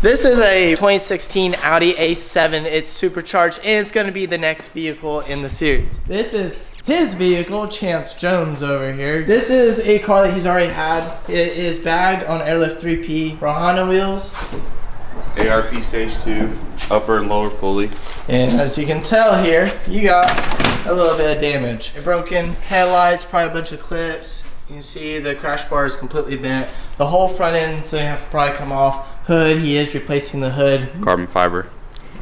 This is a 2016 Audi A7. It's supercharged and it's gonna be the next vehicle in the series. This is his vehicle, Chance Jones over here. This is a car that he's already had. It is bagged on Airlift 3P Rahana wheels. ARP stage 2, upper and lower pulley. And as you can tell here, you got a little bit of damage. A broken headlights, probably a bunch of clips. You can see the crash bar is completely bent. The whole front end, so you have to probably come off. Hood, he is replacing the hood. Carbon fiber.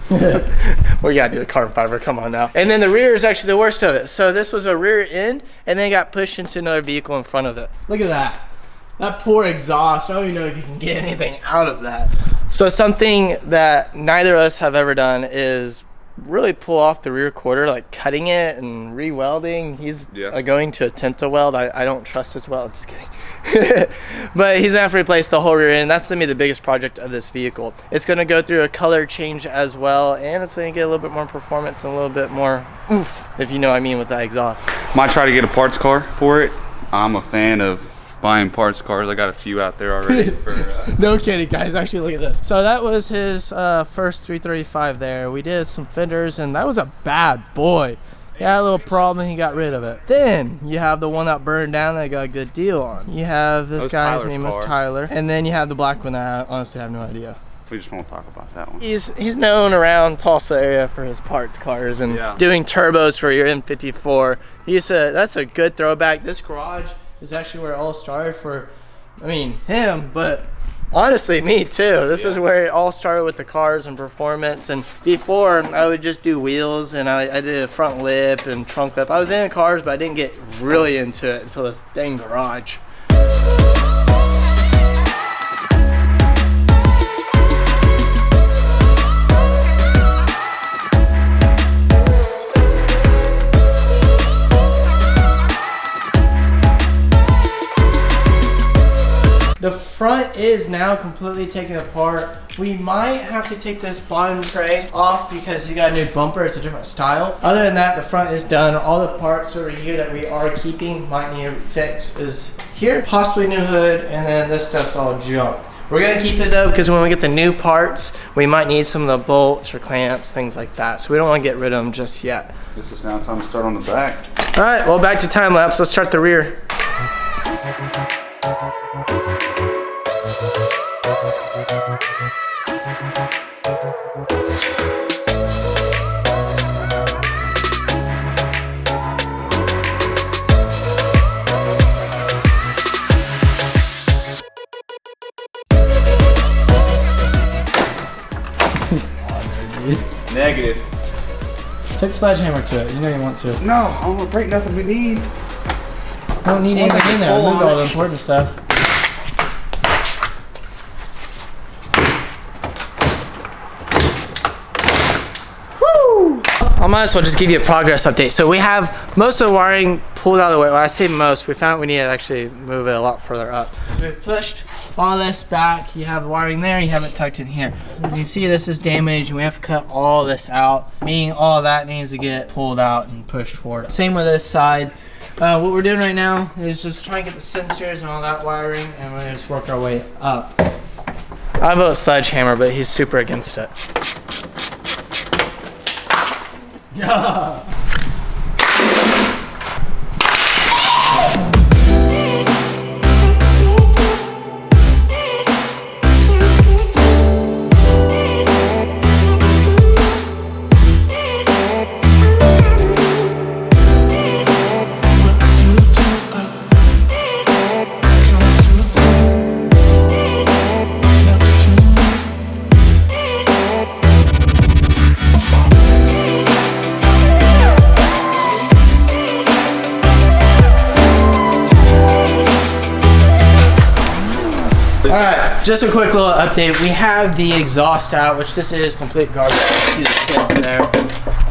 We gotta do the carbon fiber, come on now. And then the rear is actually the worst of it. So this was a rear end, and then it got pushed into another vehicle in front of it. Look at that. That poor exhaust. I don't even know if you can get anything out of that. So something that neither of us have ever done is really pull off the rear quarter, like cutting it and re-welding. He's going to attempt to weld. I don't trust his weld, just kidding. But he's gonna have to replace the whole rear end. That's gonna be the biggest project of this vehicle. It's gonna go through a color change as well, and it's gonna get a little bit more performance and a little bit more oof, if you know what I mean with that exhaust. Might try to get a parts car for it. I'm a fan of buying parts cars. I got a few out there already. No kidding, guys. Actually, look at this. So that was his first 335 there. We did some fenders, and that was a bad boy. He had a little problem, he got rid of it. Then you have the one that burned down that I got a good deal on. You have this guy, his name is Tyler. And then you have the black one that I honestly have no idea. We just won't talk about that one. He's known around Tulsa area for his parts cars and doing turbos for your M54. That's a good throwback. This garage is actually where it all started for, I mean, him, but honestly, me too. This is where it all started with the cars and performance. And before, I would just do wheels, and I did a front lip and trunk lip. I was into cars, but I didn't get really into it until this dang garage. The front is now completely taken apart. We might have to take this bottom tray off because you got a new bumper. It's a different style. Other than that, the front is done. All the parts over here that we are keeping might need a fix is here. Possibly new hood, and then this stuff's all junk. We're gonna keep it though because when we get the new parts, we might need some of the bolts or clamps, things like that. So we don't wanna get rid of them just yet. This is now time to start on the back. All right, well, back to time lapse. Let's start the rear. Negative. Take the sledgehammer to it. You know you want to. No, I don't want to break nothing we need. I don't need anything in there. I moved all the important stuff. Woo! I might as well just give you a progress update. So we have most of the wiring pulled out of the way. Well, I say most. We found we need to actually move it a lot further up. So we've pushed all this back. You have wiring there. You have it tucked in here. So as you see, this is damaged. And we have to cut all this out, meaning all of that needs to get pulled out and pushed forward. Same with this side. What we're doing right now is just trying to get the sensors and all that wiring, and we're gonna just work our way up. I vote sledgehammer, but he's super against it. Yeah. Alright, just a quick little update. We have the exhaust out, which this is complete garbage. See the tip there.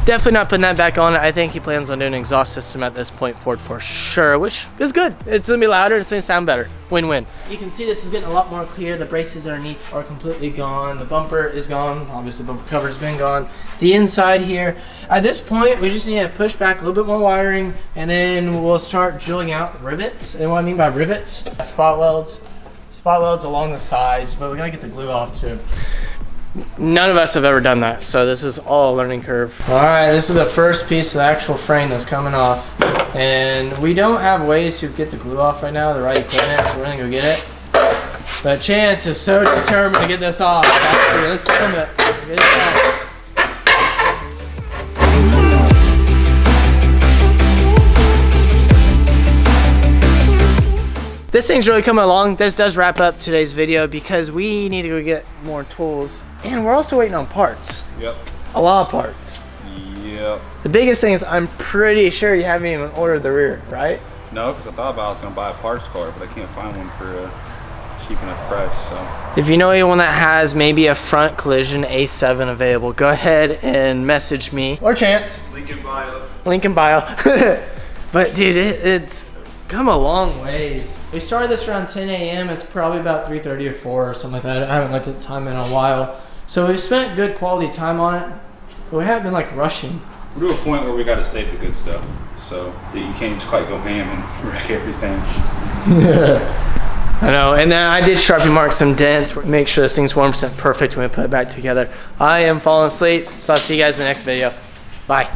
Definitely not putting that back on. I think he plans on doing an exhaust system at this point for it for sure, which is good. It's gonna be louder, it's gonna sound better. Win-win. You can see this is getting a lot more clear. The braces underneath are completely gone. The bumper is gone. Obviously the bumper cover's been gone. The inside here, at this point, we just need to push back a little bit more wiring, and then we'll start drilling out rivets. And what I mean by rivets, spot welds along the sides, but we gotta get the glue off too. None of us have ever done that, so this is all a learning curve. All right, this is the first piece of the actual frame that's coming off. And we don't have ways to get the glue off right now, the right equipment, so we're gonna go get it. But Chance is so determined to get this off. Let's film it. Get it off. This thing's really coming along. This does wrap up today's video because we need to go get more tools. And we're also waiting on parts. Yep. A lot of parts. Yep. The biggest thing is I'm pretty sure you haven't even ordered the rear, right? No, because I thought about I was going to buy a parts car, but I can't find one for a cheap enough price. So if you know anyone that has maybe a front collision A7 available, go ahead and message me. Or Chance. Link in bio. Link in bio. But dude, it's come a long ways. We started this around 10 a.m. It's probably about 3:30 or 4 or something like that. I haven't looked at the time in a while. So we've spent good quality time on it, but we haven't been like rushing. We're to a point where we got to save the good stuff, so that you can't just quite go ham and wreck everything. I know, and then I did Sharpie mark some dents, make sure this thing's 100% perfect when we put it back together. I am falling asleep, so I'll see you guys in the next video. Bye.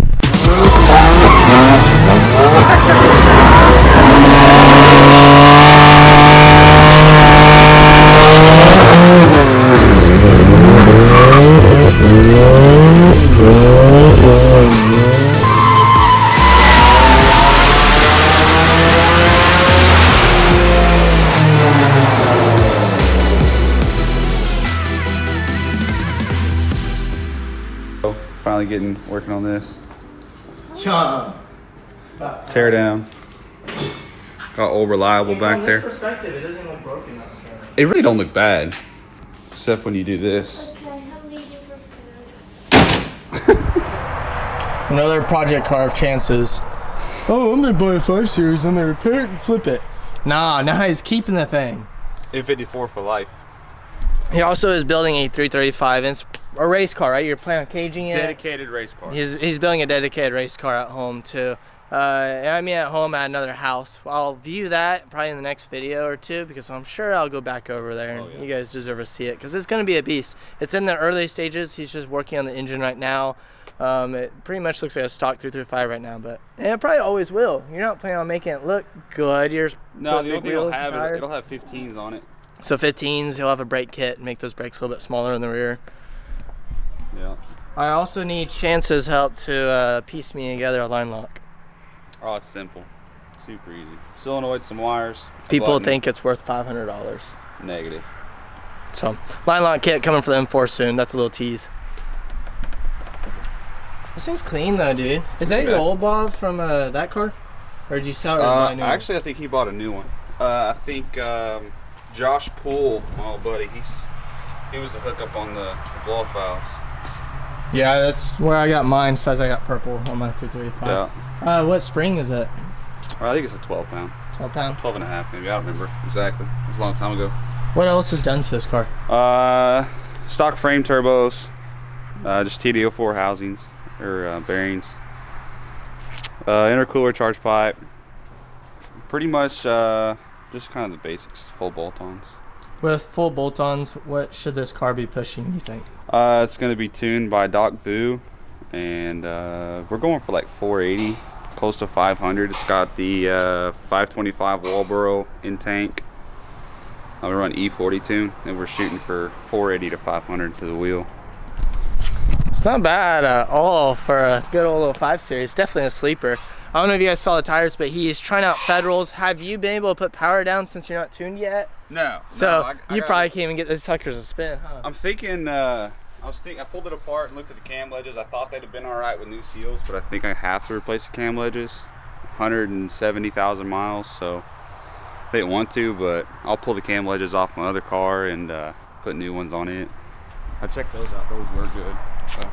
Finally working on this. John. Tear down. Got old reliable back there. From this perspective, it doesn't look broken on camera. It really don't look bad, except when you do this. Okay, I'm leaving for food. Another project car of Chance's. Oh, I'm gonna buy a 5 Series. I'm gonna repair it and flip it. Nah, he's keeping the thing. N54 for life. He also is building a 335. It's a race car, right? You're planning on caging it? Dedicated race car. He's building a dedicated race car at home too. And I mean at home at another house. I'll view that probably in the next video or two because I'm sure I'll go back over there and you guys deserve to see it because it's going to be a beast. It's in the early stages. He's just working on the engine right now. It pretty much looks like a stock 335 right now, but and it probably always will. You're not planning on making it look good. You're No, the only thing it'll have 15s on it. So 15s, he'll have a brake kit and make those brakes a little bit smaller in the rear. Yeah. I also need Chance's help to piece me together a line lock. Oh, it's simple. Super easy. Solenoid, some wires. People think it's worth $500. Negative. So, line lock kit coming for the M4 soon. That's a little tease. This thing's clean though, dude. Is that your old Bob from that car? Or did you sell it or buy a new one? Actually, I think he bought a new one. I think Josh Poole, my old buddy, he was the hookup on the blow-off valves. Yeah, that's where I got mine. Says I got purple on my 335. Yeah. What spring is it? I think it's a 12 pound. 12 pound? 12 and a half maybe. I don't remember exactly. It was a long time ago. What else is done to this car? Stock frame turbos. Just TD04 housings or bearings. Intercooler charge pipe. Pretty much just kind of the basics. Full bolt-ons. With full bolt-ons, what should this car be pushing, you think? It's going to be tuned by Doc Vu, and we're going for like 480, close to 500. It's got the 525 Walboro in tank. We run E40 tune, and we're shooting for 480 to 500 to the wheel. It's not bad at all for a good old little 5 Series. Definitely a sleeper. I don't know if you guys saw the tires, but he's trying out Federals. Have you been able to put power down since you're not tuned yet? No. So you probably can't even get these suckers to spin, huh? I'm thinking, I pulled it apart and looked at the cam ledges. I thought they'd have been all right with new seals, but I think I have to replace the cam ledges. 170,000 miles, so I didn't want to, but I'll pull the cam ledges off my other car and put new ones on it. I checked those out. Those were good. So.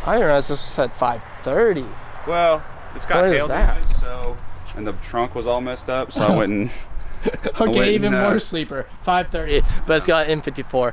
I didn't realize this was at 530. Well, it's got tail damage, so, and the trunk was all messed up, so I went and Okay, even more sleeper. 530, but it's got M54.